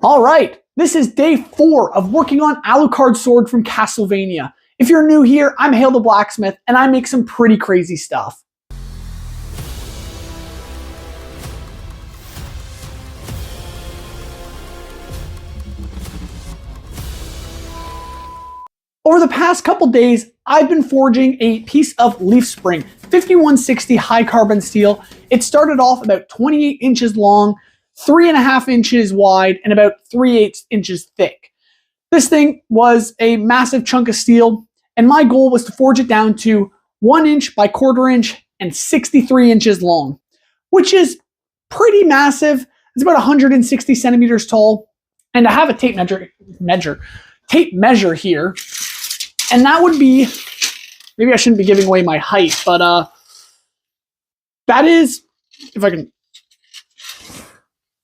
All right, this is day 4 of working on Alucard sword from Castlevania. If you're new here, I'm HALE the Blacksmith, and I make some pretty crazy stuff. Over the past couple days, I've been forging a piece of leaf spring, 5160 high carbon steel. It started off about 28 inches long, 3.5 inches wide, and about 3/8 inches thick. This thing was a massive chunk of steel, and my goal was to forge it down to 1 inch by 1/4 inch and 63 inches long, which is pretty massive. It's about 160 centimeters tall, and I have a tape measure here, and that would be, maybe I shouldn't be giving away my height, but that is, if I can,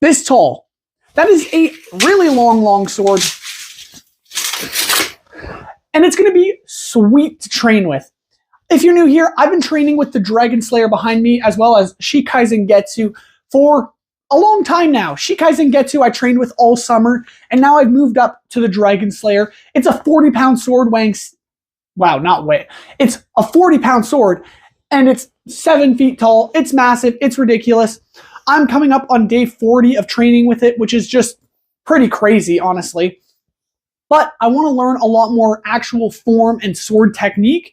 this tall. That is a really long sword, and it's going to be sweet to train with. If you're new here, I've been training with the Dragon Slayer behind me, as well as Shikai Zangetsu for a long time now. Shikai Zangetsu I trained with all summer, and now I've moved up to the Dragon Slayer. It's a 40-pound sword weighing, wow, not weight. It's a 40-pound sword, and it's 7 feet tall. It's massive. It's ridiculous. I'm coming up on day 40 of training with it, which is just pretty crazy, honestly. But I want to learn a lot more actual form and sword technique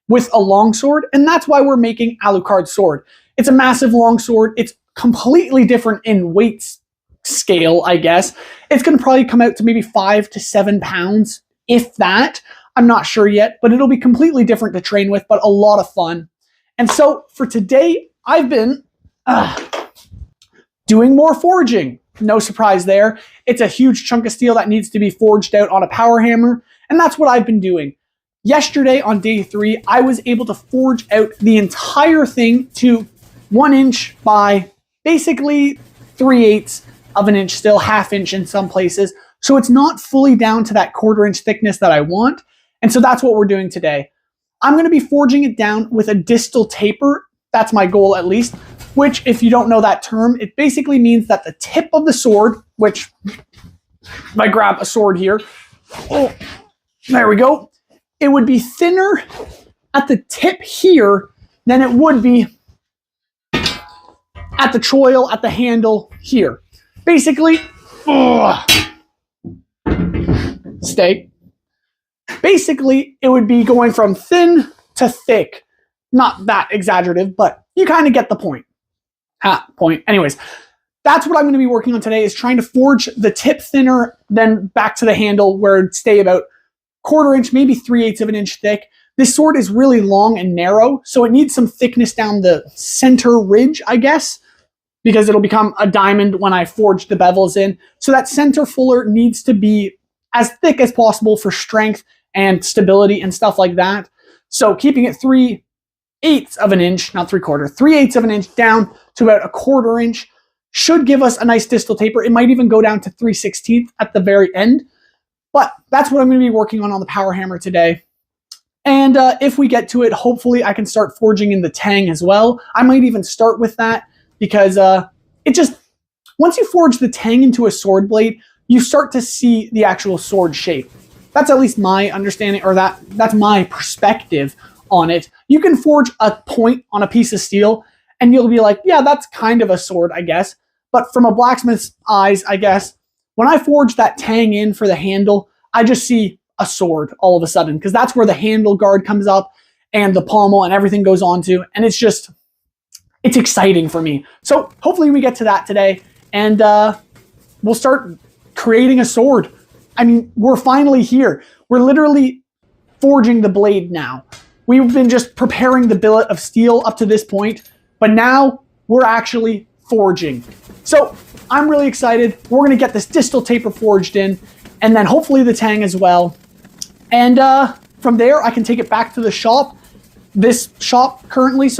with a longsword, and that's why we're making Alucard sword. It's a massive longsword. It's completely different in weight scale, I guess. It's going to probably come out to maybe 5 to 7 pounds, if that. I'm not sure yet, but it'll be completely different to train with, but a lot of fun. And so for today, I've been doing more forging. No surprise there. It's a huge chunk of steel that needs to be forged out on a power hammer, and that's what I've been doing. Yesterday on day 3, I was able to forge out the entire thing to 1 inch by basically 3/8 of an inch, still 1/2 inch in some places. So it's not fully down to that 1/4 inch thickness that I want. And so that's what we're doing today. I'm going to be forging it down with a distal taper. That's my goal, at least, which, if you don't know that term, it basically means that the tip of the sword, which, if I grab a sword here, oh, there we go, it would be thinner at the tip here than it would be at the choil, at the handle here. Basically, stay. Basically, it would be going from thin to thick. Not that exaggerative, but you kind of get the point. Anyways, that's what I'm going to be working on today, is trying to forge the tip thinner, then back to the handle where it'd stay about 1/4 inch, maybe 3/8 of an inch thick. This sword is really long and narrow, so it needs some thickness down the center ridge, I guess, because it'll become a diamond when I forge the bevels in. So that center fuller needs to be as thick as possible for strength and stability and stuff like that. So keeping it 3/8 of an inch, not 3/4, 3/8 of an inch down to about a 1/4 inch should give us a nice distal taper. It might even go down to 3/16 at the very end. But that's what I'm going to be working on the power hammer today. And if we get to it, hopefully I can start forging in the tang as well. I might even start with that, because once you forge the tang into a sword blade, you start to see the actual sword shape. That's at least my understanding, or that's my perspective on it. You can forge a point on a piece of steel, and you'll be like, yeah, that's kind of a sword, I guess. But from a blacksmith's eyes, I guess, when I forge that tang in for the handle, I just see a sword all of a sudden, because that's where the handle guard comes up and the pommel and everything goes onto, and it's exciting for me. So hopefully we get to that today, and we'll start creating a sword. I mean, we're finally here. We're literally forging the blade now. We've been just preparing the billet of steel up to this point, but now we're actually forging. So I'm really excited. We're going to get this distal taper forged in, and then hopefully the tang as well. And from there, I can take it back to the shop, this shop currently,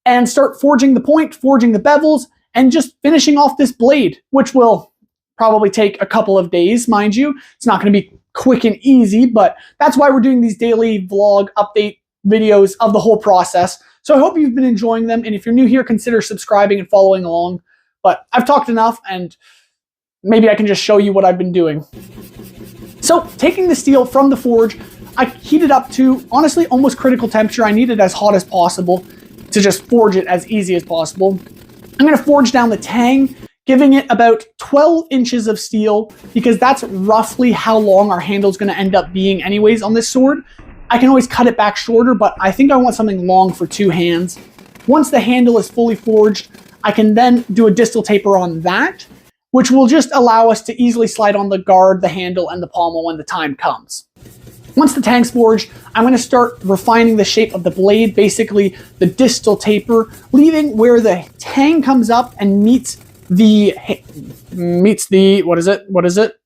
and start forging the point, forging the bevels, and just finishing off this blade, which will probably take a couple of days, mind you. It's not going to be quick and easy, but that's why we're doing these daily vlog update videos of the whole process. So I hope you've been enjoying them, and if you're new here, consider subscribing and following along. But I've talked enough, and maybe I can just show you what I've been doing. So taking the steel from the forge, I heat it up to, honestly, almost critical temperature. I need it as hot as possible to just forge it as easy as possible. I'm going to forge down the tang, giving it about 12 inches of steel, because that's roughly how long our handle is going to end up being anyways on this sword. I can always cut it back shorter, but I think I want something long for 2 hands. Once the handle is fully forged, I can then do a distal taper on that, which will just allow us to easily slide on the guard, the handle, and the pommel when the time comes. Once the tang's forged, I'm going to start refining the shape of the blade, basically the distal taper, leaving where the tang comes up and meets the, what is it?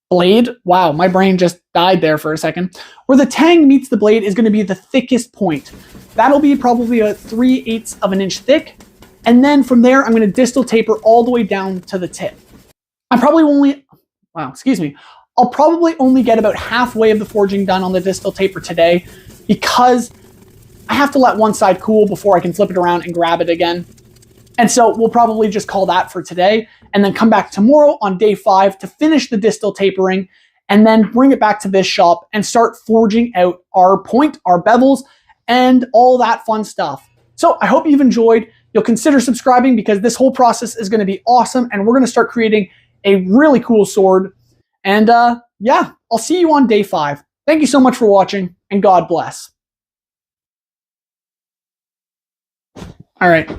Blade. Wow, my brain just died there for a second. Where the tang meets the blade is going to be the thickest point. That'll be probably a 3/8 of an inch thick. And then from there, I'm going to distal taper all the way down to the tip. I'll probably only get about halfway of the forging done on the distal taper today, because I have to let one side cool before I can flip it around and grab it again. And so we'll probably just call that for today, and then come back tomorrow on day 5 to finish the distal tapering, and then bring it back to this shop and start forging out our point, our bevels, and all that fun stuff. So I hope you've enjoyed. You'll consider subscribing, because this whole process is going to be awesome, and we're going to start creating a really cool sword. And yeah, I'll see you on day 5. Thank you so much for watching, and God bless. All right.